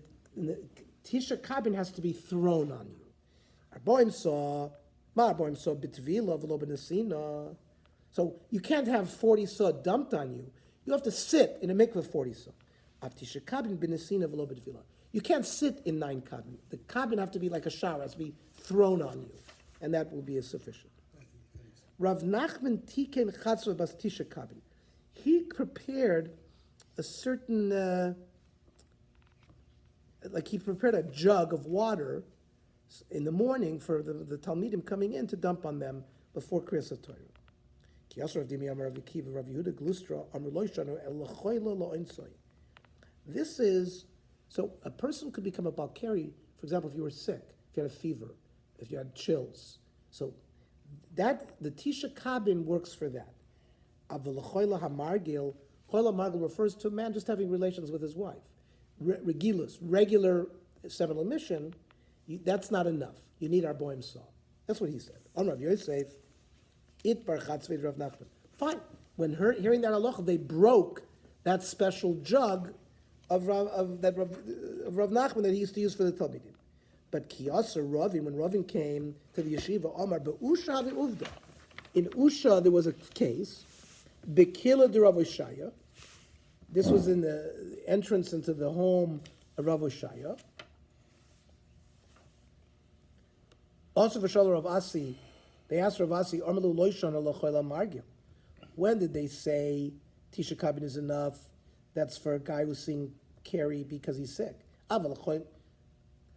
tisha kabin has to be thrown on you. Arboim saw bitvila v'lo b'nesina. So you can't have 40 saw dumped on you. You have to sit in a mikveh 40 saw. Av tisha kabin b'nesina v'lo b'tvila. You can't sit in 9 kabin. The kabin have to be like a shower, has to be thrown on you, and that will be sufficient. Rav Nachman Tiken Chatzva Bas Tisha Kabin. He prepared a certain, he prepared a jug of water in the morning for the Talmidim coming in to dump on them before Kriyas HaTorah. This is, so a person could become a Balkari, for example, if you were sick, if you had a fever, if you had chills. So that the Tisha Kabin works for that. Choyla Margil refers to a man just having relations with his wife. Regilus, regular seminal emission, that's not enough. You need Arboim Saw. That's what he said. On Rav Yosef, it bar chatzvei Rav Nachman. Fine. When hearing that halacha, they broke that special jug of Rav Nachman that he used to use for the Talmidim. But Kiyasa Ravin, when Ravin came to the yeshiva, Omar be'usha ve'uvda. In Usha there was a case, Bekila de Rav Oshaya. This was in the entrance into the home of Rav Oshaya. Also for Shalom Rav Asi, they asked Rav Asi, Amalu Loishon ala Choyla Margil. When did they say Tisha Kabin is enough? That's for a guy who's seeing Carrie because he's sick.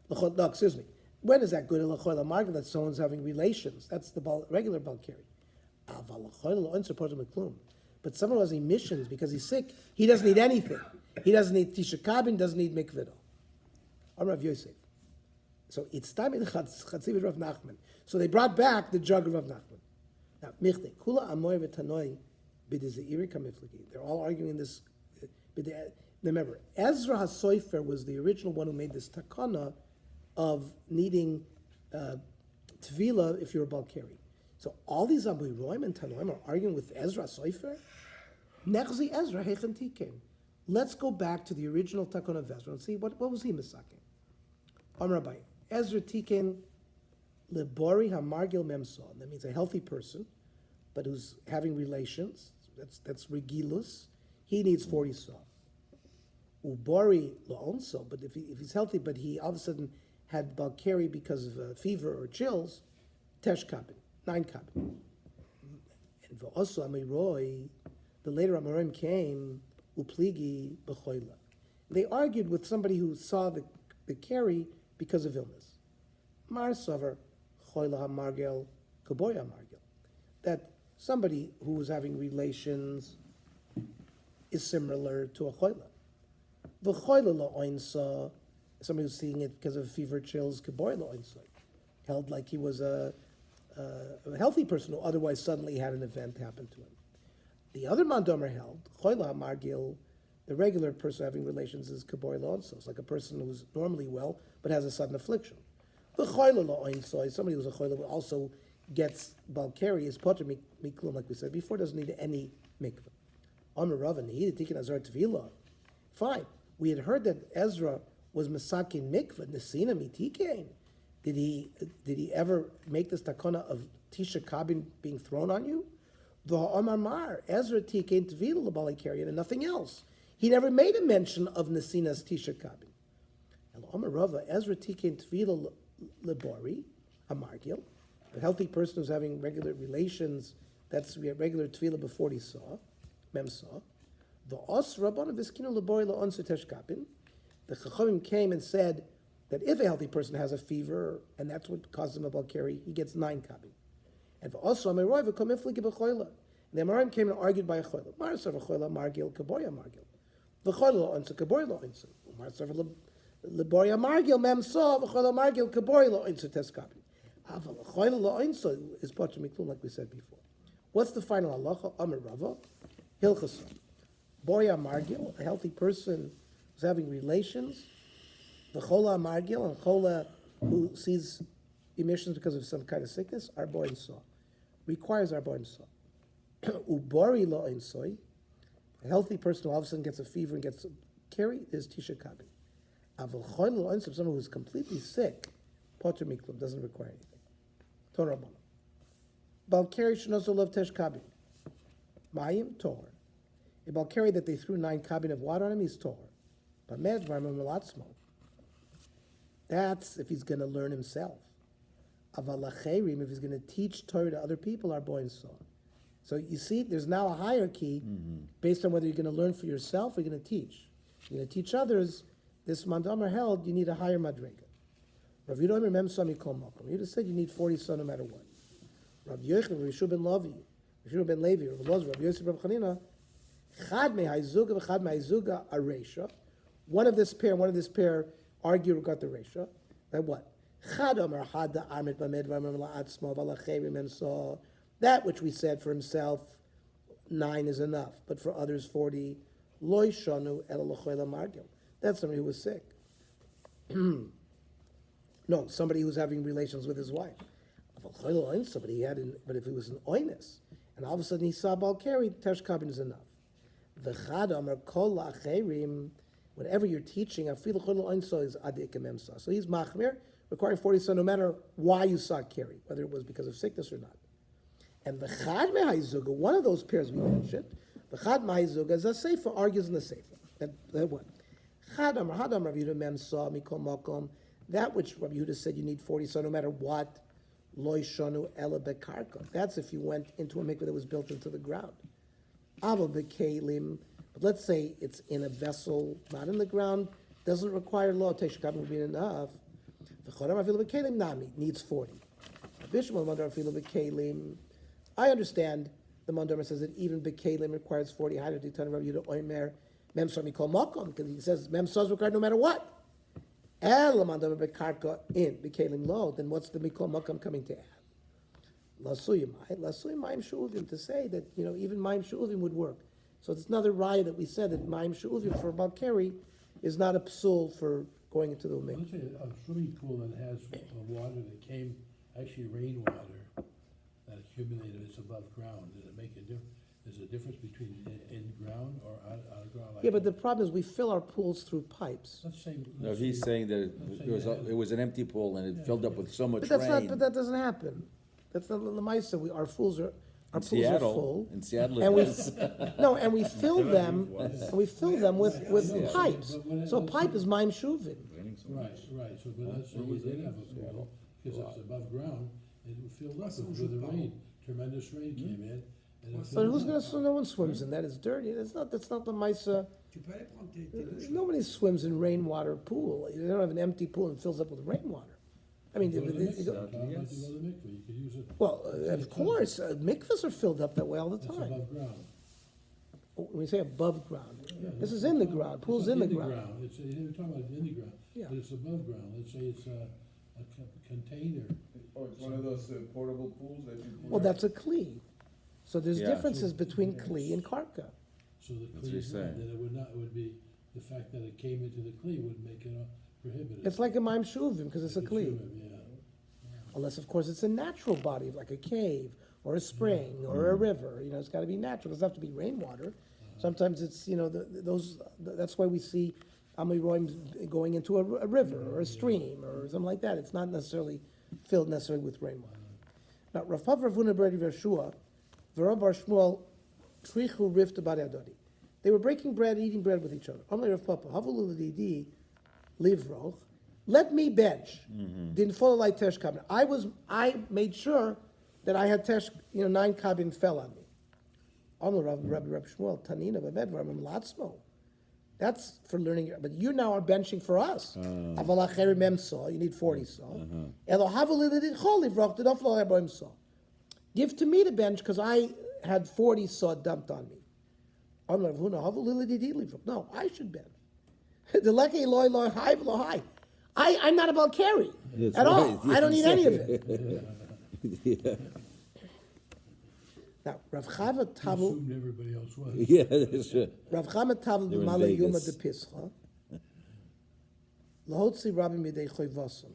No, excuse me. When is that good? That someone's having relations. That's the regular balkari. But someone who has emissions because he's sick, he doesn't need anything. He doesn't need Tisha Kabin, doesn't need mikvah. I'm Rav Yosef. So it's time in Chatziv Rav Nachman. So they brought back the jug of Rav Nachman. Now, Michte, Kula Amoy v'Tanoi b'Dizeiri Kamifliki. They're all arguing this. Remember, Ezra HaSoifer was the original one who made this takana of needing tvila if you're a Balkari. So all these Abu Roim and Tanoim are arguing with Ezra HaSoifer. Nechzi Ezra Hechen Tikem. Let's go back to the original takana of Ezra and see what was he misaking. Rabbi, Ezra Tiken Lebori Hamargil Memsal. That means a healthy person, but who's having relations. That's regilus. He needs 40 saw. Ubori Laonso, but if he's healthy, but he all of a sudden had Balkari because of fever or chills, Tesh Kabin, 9 Kabin. And also Amiroi, the later Amorim came, Upligi B'choila. They argued with somebody who saw the carry because of illness. Mar Sover, Choila HaMargel, Kaboya HaMargel. That somebody who was having relations is similar to a Choila. The Choila La'oinsa, somebody who's seeing it because of fever, chills, Kaboya La'oinsa, held like he was a healthy person who otherwise suddenly had an event happen to him. The other Mandomer held, Choila HaMargil, the regular person having relations is Kaboy La'onso. It's like a person who's normally well, but has a sudden affliction. The choila lo oinsoy, somebody who's a choila but also gets balkari is potter miklum, like we said before, doesn't need any mikvah. Amar Rav and he taken Azar Tvila. Fine. We had heard that Ezra was masakin mikvah nesina mitikein. Did he ever make this takana of tisha kabin being thrown on you? The Amar Mar Ezra tikein Tvila lebalikarian and nothing else. He never made a mention of nesina's tisha kabin. Amar Rava Ezra tikein Tvila lebori amargil. The healthy person who's having regular relations, that's regular tefillah before he saw, memsa. The os rabban of iskinu lebori laonsu teshkapin. The chachamim came and said that if a healthy person has a fever and that's what causes him a balkari, he gets 9 kabin. And the os ameroi v'kom ifliki b'choila. The Amoraim came and argued by a choila. Marasav choila margil kaboya margil. The choila laonsu kaboya laonsu. Marasav leboria margil memsa v'choila margil kaboya laonsu teshkapin. Is part miklum, like we said before. What's the final halacha? Amar Rava, hilchasa. Boya margil, a healthy person who's having relations. The chola margil, and chola who sees emissions because of some kind of sickness, arbo insa. Requires arbo insa. Ubori lo insoi, a healthy person who all of a sudden gets a fever and gets a carry is tisha kabi. Aval chola lo insoi, someone who's completely sick, potter miklum, doesn't require anything. Torah Rabbanan. Balkari should also love tesh kabin. Mayim tor. A balkari that they threw 9 kabin of water on him, he's tor. But medvar melatzmo. That's if he's going to learn himself. Avalacherim, if he's going to teach Torah to other people, are boy so. So you see, there's now a hierarchy based on whether you're going to learn for yourself or you're going to teach. You're going to teach others. This mandamar held, you need a higher madrega. Rav Yehuda remember Sami Kol Makom. Yehuda said you need 40 son no matter what. Rav Yochanan, Rav Yeshua ben Levi, Rav Yeshua ben Levi, Rav Elazar, Rav Yosef, Rav Chanina, Chad me haizuga v'chad me haizuga a reisha. One of this pair argue regarding the reisha. That what? Chad amar hada amit b'med v'amar la'atzmo v'alacherim emso. That which we said for himself, 9 is enough, but for others 40. Loy shanu el l'choyla margil. That's somebody who was sick. No, somebody who's having relations with his wife. But if it was an oinus, and all of a sudden he saw balkari, tesh kabin is enough. The chad amar kol la'acherim, whenever you're teaching, afilu chol oinso is adik ememsa. So he's machmir, requiring 40 son, no matter why you saw keri, whether it was because of sickness or not. And the chad mehaizuga, one of those pairs we mentioned, the chad mehaizuga is a sefer, argues in the sefer. That one. Chad amar Rav Yehuda memsa mikol makom. That which Rabbi Yehuda said you need 40, so no matter what, loy shanu ela bekarka. That's if you went into a mikveh that was built into the ground. Aval bekalim, but let's say it's in a vessel, not in the ground, doesn't require law. Teshkabin would be enough. The chodam afilu bekalim nami needs 40. Bishmal mandar afilu bekalim. I understand the mandar says that even bekalim requires 40. How did he tell Rabbi Yehuda oimer memsar mikol makom? Because he says memsar is required no matter what. In bekalim low, then what's the mikol makam coming to add? Lasuyim ma'im shu'uvim, to say that even ma'im shu'uvim would work. So it's another raya that we said that ma'im shu'uvim for balkari is not a psul for going into the Let's mikveh. say a swimming pool that has water that came, actually rainwater that accumulated, it's above ground. Does it make a difference? There's a difference between in ground or out of ground? Yeah, but the problem is we fill our pools through pipes. Let's say. No, let's he's say- saying that it was an empty pool and it filled up with so much But that's not. rain. But that doesn't happen. That's not the Lamaisa. Our pools are full. In Seattle, And it is. and we fill them. And we fill them with pipes. So a pipe is ma'im shuvim. Right, so but let's say you did have a pool, because it's above ground, it filled up with the rain, tremendous rain came in. And it But filled who's up. going to swim? No one swims in that. It's dirty. That's not the Maisa. Tu peux aller prendre tes Nobody swims in rainwater pool. You don't have an empty pool and fills up with rainwater. I mean, Go to the you mikveh. go- How about you go to the mikveh? You could use it. well, of course, mikvahs are filled up that way all the It's time. above ground. When we say above ground, Yeah, this is it's in the above- ground. it's Pool's not in the ground. It's, you're talking about in the ground, Yeah. but it's above ground. Let's say it's a container. Oh, it's one of those portable pools that you put. Well, that's a kli. So there's Yeah. differences between kli and karka. So the That's what cleat he's is not, saying. then it would be, the fact that it came into the cleat would make it prohibited. It's like a ma'im shuvim because it's a kli. Yeah. Unless, of course, it's a natural body, like a cave, or a spring, or a river. It's got to be natural. It doesn't have to be rainwater. Sometimes it's, that's why we see Amiroim going into a river, or a stream, or something like that. It's not necessarily filled necessarily with rainwater. Now, Rav Papa Ravuna Bredi Vershua, V'Rav Bar Shmuel, Krichu Rift Abad Adodi. They were breaking bread, eating bread with each other. Amar Rav Papa, Havulu L'Didi, Livroch, let me bench. Didn't follow like Tesh Kabin. I made sure that I had Tesh, 9 Kabin fell on me. Amar Rabbi Shmuel, Tanina, Bamed, Ramam Latzmo. That's for learning, but you now are benching for us. Avalacheri mem saw, you need 40 saw. Give to me the bench because I had 40 saw dumped on me. No, I should bench. I'm not about carry at all. I don't need any of it. Yeah. Now, Rav Chava Tavu. Assumed everybody else was. Yeah, that's right. Rav Chama Tavu They're in Mala Yuma Vegas. de Pischa. Lahotzi Rabbi Midei Choyvasim.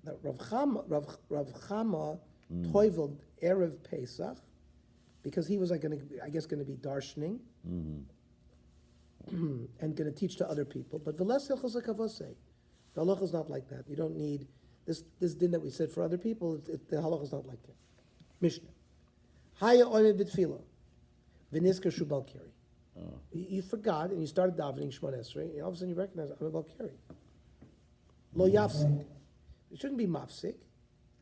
Now, Rav Chama toiveled Erev Pesach because he was going to be darshaning and going to teach to other people. But Veles Hilchos HaKavosei. The halacha is not like that. You don't need this din that we said for other people. The halacha is not like that. Mishnah. Haya oimed b'tfila, v'nizker shu balkari. You forgot and you started davening Shemon Esrei, and all of a sudden you recognize I'm a balkari. Lo yafsik. It shouldn't be mafsik.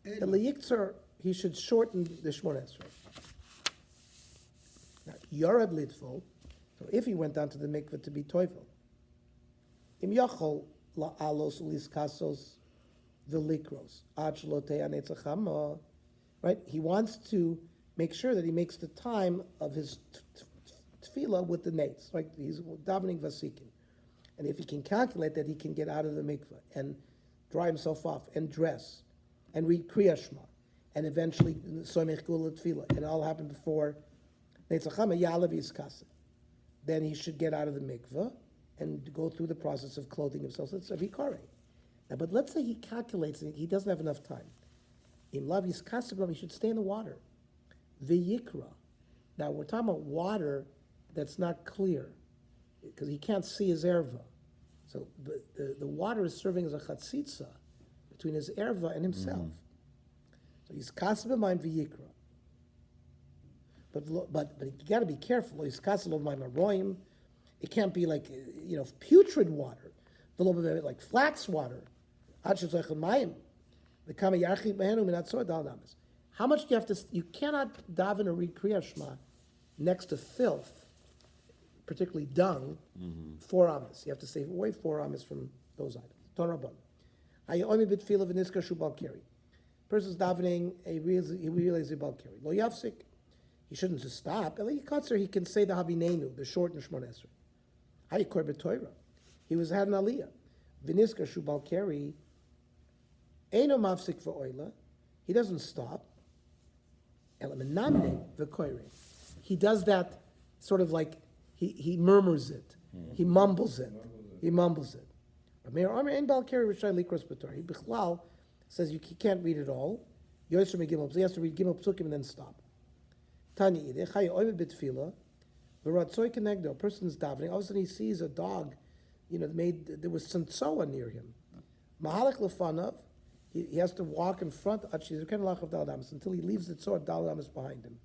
And leyiktzar, he should shorten the Shemon Esrei. Now, yarad litfol. So if he went down to the mikveh to be toivel, im yachol la alos uliskasos v'likros ad shelo te'ah netzachama. Right? He wants to make sure that he makes the time of his tefillah with the nates. Right? He's davening vasikin. And if he can calculate that, he can get out of the mikveh and dry himself off and dress and read Kriya Shema and eventually Soimech Gula Tefillah. And it all happened before Netzachama Yalav Yiskasa. Then he should get out of the mikveh and go through the process of clothing himself. That's a vikare. Now, but let's say he calculates and he doesn't have enough time. In lav yiskasiblam, he should stay in the water. V'yikra. Now we're talking about water that's not clear because he can't see his erva. So the water is serving as a chatzitza between his erva and himself. So he's kasibam v'yikra. But you got to be careful. He's kasibam maroim. It can't be like putrid water. Like flax water. How much do you have to? You cannot daven or read Kriya Shema next to filth, particularly dung, 4 amas. You have to stay away 4 amas from those items. Ton rabban. Hayomi b'tefila v'niska shu balkari. Person's davening, he realizes balkari. Lo yafsik. He shouldn't just stop. He can say the Havinenu, the short and Shemon Esrei. Hayikor b'toira. He had an aliyah. V'niska shu balkari. Eino mafsik v'oila. He doesn't stop. Elaminamne v'koire. He does that sort of like he murmurs it. He mumbles it. He mumbles it. He bichlal says he can't read it all. He has to read Gimel Psukim and then stop. Tanya idech hay oimed b'tefila v'ratzoy kenegdo. A person's davening. All of a sudden he sees a dog. There was some tzoa near him. Mahalach lefanav. He has to walk in front until he leaves the tzor Daladamas behind him.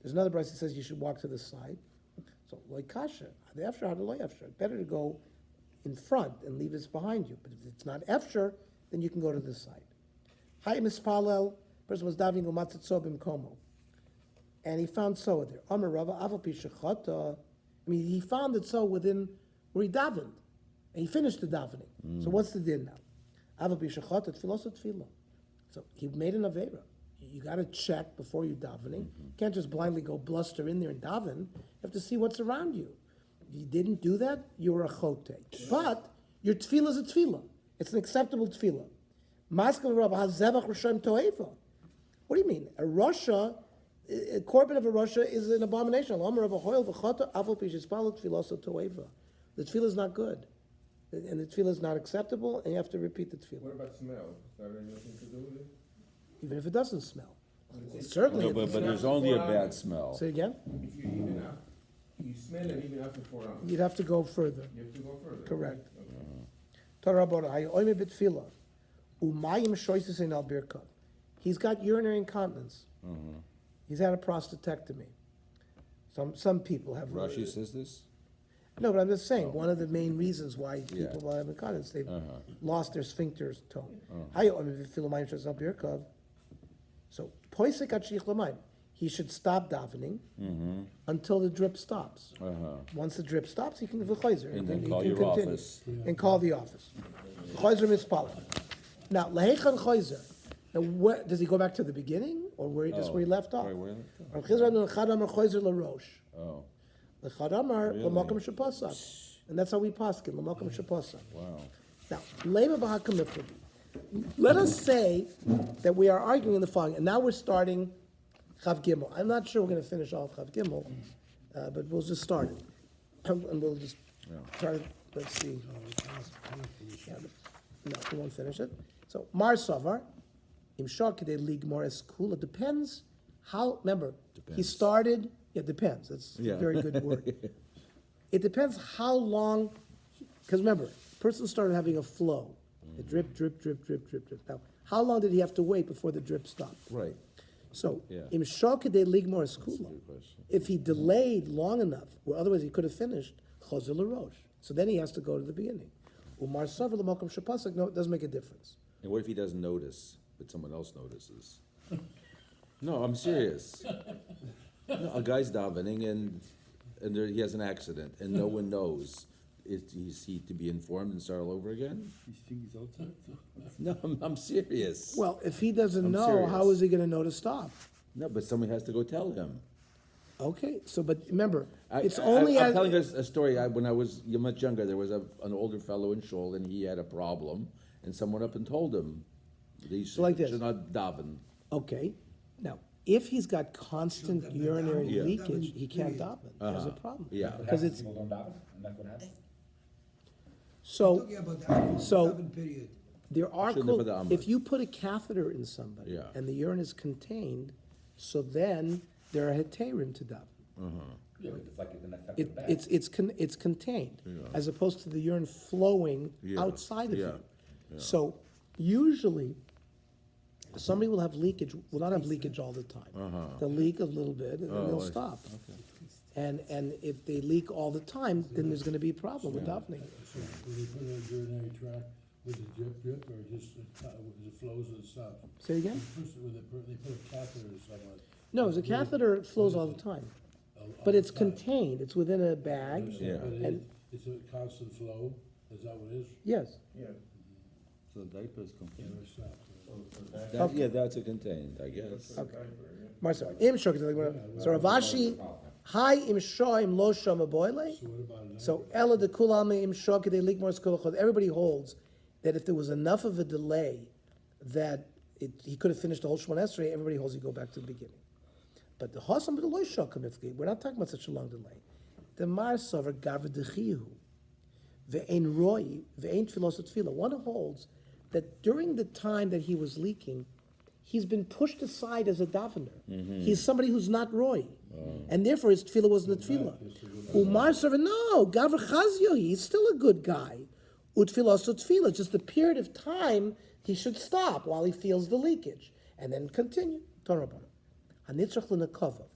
There's another verse that says you should walk to the side. So loikasha, better to go in front and leave this behind you. But if it's not efsher, then you can go to the side. Hay mispalel, person was davening umatzat sobim komo, and he found soa there. Amar Rava aval pishachata. He found it so within where he davened. And he finished the davening. So what's the din now? So he made an avera. You got to check before you davening. You can't just blindly go bluster in there and daven. You have to see what's around you. If you didn't do that, you're a chote. But your tefillah is a tefillah. It's an acceptable tefillah. What do you mean? A korban of a Russia is an abomination. The tefillah is not good. and the tefillah is not acceptable, and you have to repeat the What tefillah, about smell? Is that anything to do with it? even if it doesn't smell. Certainly, No, if but it's- there's only a bad smell. say again, If you even up, you smell it even after 4 hours. you'd have to go further. You have to go further. Correct. Okay. Torah Rabbanan, hayoime b'tefillah, umayim shoyses ein al birka. He's got urinary incontinence. He's had a prostatectomy. Some people have. Rashi says this? No, but I'm just saying, one of the main reasons why Yeah. people have incontinence, they've lost their sphincter's tone. So, poisek atshich l'mayim, he should stop davening until the drip stops. Once the drip stops, he can v'chayzer. And then he call can your continue. office. And call the office. Chayzer mitzpala. Now, lehechan chayzer. Now, where, does he go back to the beginning, or just where he left off? Right where he left Rav Chizra nu l'chad amar chayzer l'rosh. Oh, L'chad amar Really? l'makom shepasak. And that's how we paskin, l'makom shepasak. wow. Now, lema b'hakamifli. Let us say that we are arguing the following, and now we're starting Chav Gimel. I'm not sure we're going to finish off Chav Gimel, but we'll just start it. And we'll just try to, let's see. Yeah, no, we won't finish it. So, Mar Savar, Im Shah Kedei Lig Mar Eskul. It depends how, remember, he Depends. started, yeah, depends. That's Yeah. a very good word. It depends how long, because remember, person started having a flow. It drip, drip, drip, drip, drip, drip. Now, how long did he have to wait before the drip stopped? Right. So, Yeah. im shokadei ligmor eskula. good question. If he delayed long enough, or otherwise he could have finished, chozer l'rosh. So then he has to go to the beginning. Umar savar l'mokom shepasak. No, it doesn't make a difference. And what if he doesn't notice, but someone else notices? No, I'm serious. No, a guy's davening and there, he has an accident and no one knows. Is he to be informed and start all over again? No, I'm serious. Well, if he doesn't I'm know, how serious. is he going to know to stop? No, but someone has to go tell him. Okay, so but remember, I- it's I- only I'm as, telling us a story. When I was much younger, there was an older fellow in Shul, and he had a problem, and someone up and told him that he should, like this. should not daven. okay. Now, if he's got constant urinary Yeah. leakage, he can't daven. There's a problem. Yeah. Because it's People don't daven, and that's what happens. so. Talking about the So- seven period. There are, Shouldn't have put the Amr. if you put a catheter in somebody Yeah. and the urine is contained, so then there are heterim to daven. Yeah, but it's like an affected bag. It's contained, as opposed to the urine flowing Yeah. outside of Yeah. you. So usually, somebody will have leakage, will not have leakage all the time. They'll leak a little bit and then they'll I see. stop. And if they leak all the time, then there's gonna be a problem with davening. So, do they put it in a urinary tract with the drip drip, or just it flows and stops? Say again? They put a catheter or something. No, the catheter flows all the time, but it's contained, it's within a bag. Yeah. And- It's a constant flow, is that what it is? Yes. Yeah. So diapers Never stops. Yeah, that's a contained, I guess. Marcel, im shok. So Ravashi, hi im sho im lo shama boile. So what about it? So ella de kulame im shok de likmor skolachod. Everybody holds that if there was enough of a delay that he could have finished the whole Shemon Esrei, everybody holds you go back to the beginning. But the hosam with the lo shok we're not talking about such a long delay. The mar sover gaver dechihu ve'ein roi ve'ein tfilos tefila. One holds that during the time that he was leaking, he's been pushed aside as a davener. He's somebody who's not Roy. And therefore his tefillah wasn't a tefillah. Umar Sarva, no, Gavr Chazio, he's still a good guy. Utfilah also tefillah, just a period of time he should stop while he feels the leakage. And then continue. Torah Baruch. Hanitzrach l'nekavav.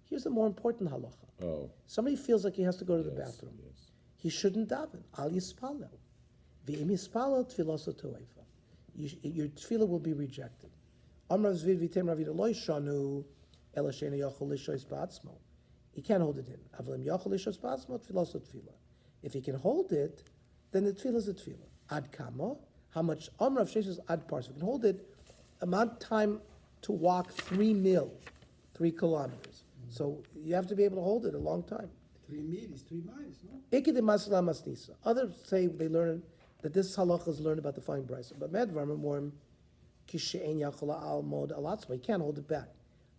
Here's the more important halacha. Oh, Somebody feels like he has to go to the yes, bathroom. yes. He shouldn't daven. Al yispalel. V'im yispalel tfiloso toefa. Your tefillah will be rejected. Amrav zvid v'tem ravida lo yishanu ela she'ena yachol lishois ba'atzmo. He can't hold it in. Avlim yachol lishois ba'atzmo tfiloso tefillah. If he can hold it, then the tefillah is a tefillah. Ad kama, how much? Amrav sheish is ad pars. If you can hold it, amount of time to walk 3 kilometers. So you have to be able to hold it a long time. 3 meters, 3 miles, no? Ikede masla masnisa. Others say they learn that this halacha is learned about the fine brisa. But medvar more kishein yachola al mod alatzma. He can't hold it back.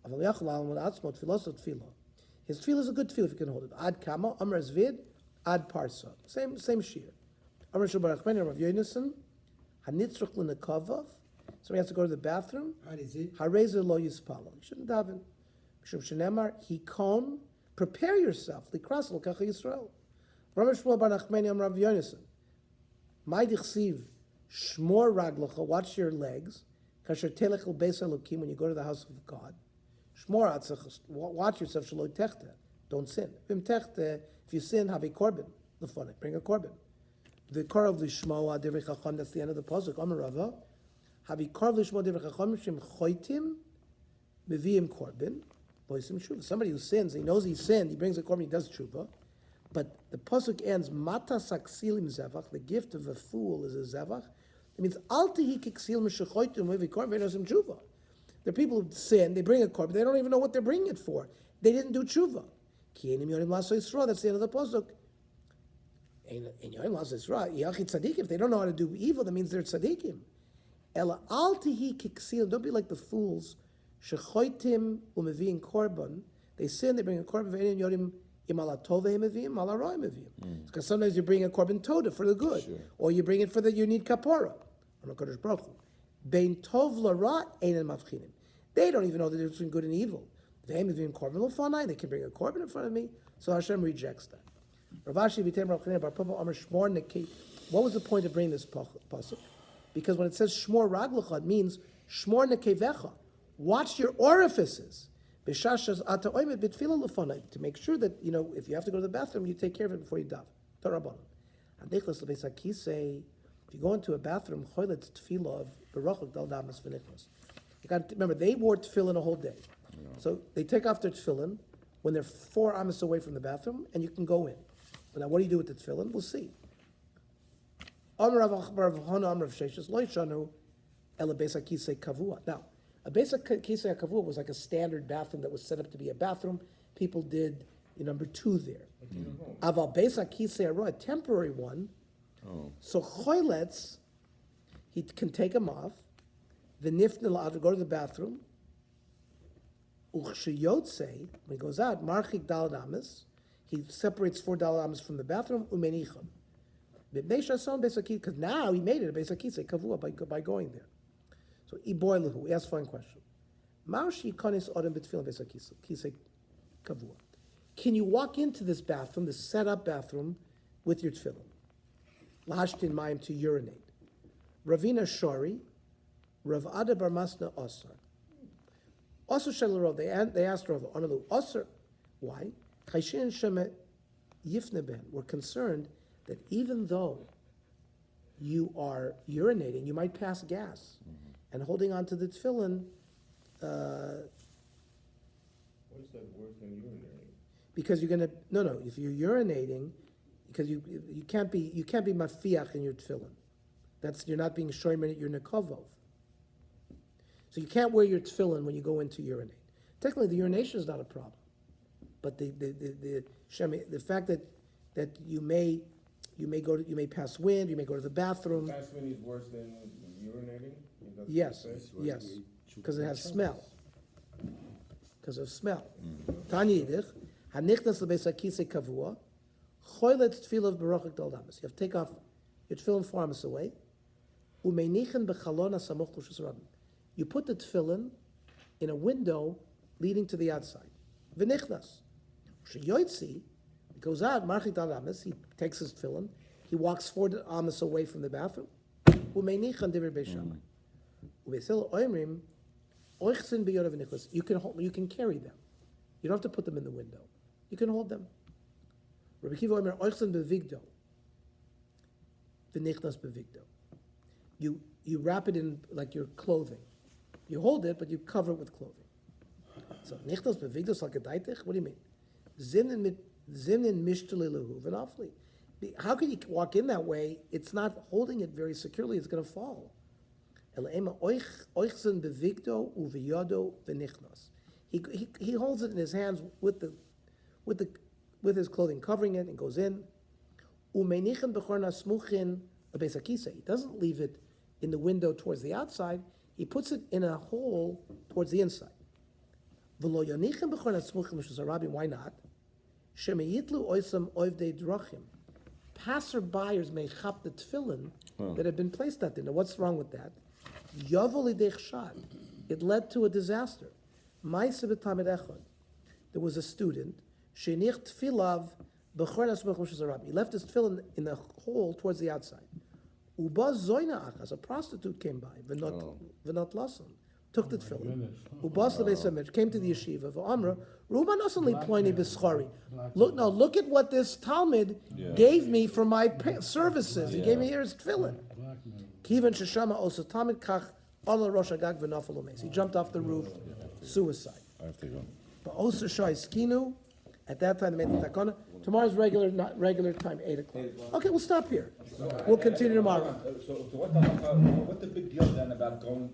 Aval yachola al mod atzma tfilos tefila. His tefillah is a good tefillah if he can hold it. Ad kama amar zvid ad parsa. Same shear. Amar Shabbat Achmeni Rav Yonason, Hanitzrach l'nekavav. Somebody has to go to the bathroom. How is it? Hareza lo yispalo. You shouldn't daven. Mishum shenemar hikon. Prepare yourself. Likras l'kacha Yisrael. Rav Shmuel bar Nachmani Am Rav Yonason. My dichsiv shmor raglacha. Watch your legs. Kasher telech el beis Elokim. When you go to the house of God. Shmor atzach. Watch yourself. Shelo techte. Don't sin. Vim techte. If you sin, have a korban. Lefonik. Bring a korban. The kor of lishmoa divrei chacham. That's the end of the pasuk. Amar Rava. Havi kor lishmoa divrei chacham. Shem choitim. Meviim korban. Boisim shuva. Somebody who sins, he knows he sinned. He brings a korban. He does shuva. But the pasuk ends, Mata saksilim zevach, the gift of a fool is a zevach. It means, Alti hi kiksil mishachoitum mevi korban v'nosim tshuva. There are people who sin, they bring a korban, they don't even know what they're bringing it for. They didn't do tshuva. Ki enim yorim laso yisra, that's the end of the pasuk. In yorim laso yisra, yachid tzadikim, if they don't know how to do evil, that means they're tzadikim. Ela alti hi kiksil, don't be like the fools, shechoitim umeviim korban, they sin, they bring a korban v'enim yorim because sometimes you bring a korban toda for the good, or you bring it for the you need kapara. Bein tov lara einan mavchinim. They don't even know the difference between good and evil. They can bring a korban in front of me, so Hashem rejects that. What was the point of bringing this pasuk? Because when it says shmor raglecha, it means shmor nekevecha. Watch your orifices. To make sure that, if you have to go to the bathroom, you take care of it before you daven. If you go into a bathroom, you got to remember, they wore tefillin a whole day. So they take off their tefillin when they're 4 amas away from the bathroom, and you can go in. But now what do you do with the tefillin? We'll see. Now, a basic kisei kavua was like a standard bathroom that was set up to be a bathroom. People did number 2 there. Aval basic kisei a temporary one. So choylets, he can take them off. The nifnil to go to the bathroom. Uchshiyotze, when he goes out, marchik dalad amis, he separates 4 dalad amis from the bathroom. Umenicham. Because now he made it a basic kisei kavua by going there. So iboilahu, he asks fine question. Can you walk into this bathroom, this set-up bathroom, with your tefillin? Lahashtin mayim, to urinate. Ravina Shori, Rav Ada Bar Masna Osar. Osar Shalorov, they asked Rav Onalu, Osar, why? Chayshin Sheme Yifneben, we're concerned that even though you are urinating, you might pass gas. And holding on to the tefillin, What is that worse than urinating? because you're gonna if you're urinating, because you can't be mafiach in your tefillin. You're not being shomer, you're nekovov. So you can't wear your tefillin when you go in to urinate. Technically, the urination is not a problem, but the fact that you may pass wind, you may go to the bathroom. Pass wind is worse than urinating? Yes, because it has smell. Because of smell. Tanya Yidich, hanichnas lebeis hakisei kavua, choylet tefillah berachot dal damas. You have to take off your tefillin 4 amas away. Umeinichen bechalon hasamuch l'shus rabim. You put the tefillin in a window leading to the outside. V'nichnas. Sheyoytzi, he goes out, marchit dal damas, he takes his tefillin, he walks 4 amas away from the bathroom. Umeinichen divrei beis Shammai. You can carry them. You don't have to put them in the window. You can hold them. Rabbi Kiva Omer, oichsen bevigdo. V'nichnas bevigdo. You wrap it in like your clothing. You hold it, but you cover it with clothing. So nichnas bevigdo salkedaitich. What do you mean? Zimnin mishtalilahu v'nafli. How can you walk in that way? It's not holding it very securely. It's going to fall. He holds it in his hands with his clothing covering it and goes in. He doesn't leave it in the window towards the outside. He puts it in a hole towards the inside. Why not? passerbyers may chop the tefillin that had been placed out there. Now, what's wrong with that? Yavol idech shad. It led to a disaster. Ma'aseh b'tamid echad. There was a student. Shenich tfilav b'chor nasmach Rosh Hashanah. He left his tefillin in the hall towards the outside. Uba zoyna achas. A prostitute came by. V'not lasan. Took the tefillin. Ubas lebeis hamikdash, came to the yeshiva. V'amra, Ruba nasan lipoini b'schari. Look at what this Talmud gave me for my services. He gave me here his tefillin. Kivan sheshama osa Talmud kach ala rosh hagag v'nafal umeis. He jumped off the roof, suicide. I have to go. But osa shai skinu. At that time, they made the takana. Tomorrow's regular time, 8 o'clock. Okay, we'll stop here. We'll continue tomorrow. So what the big deal then about going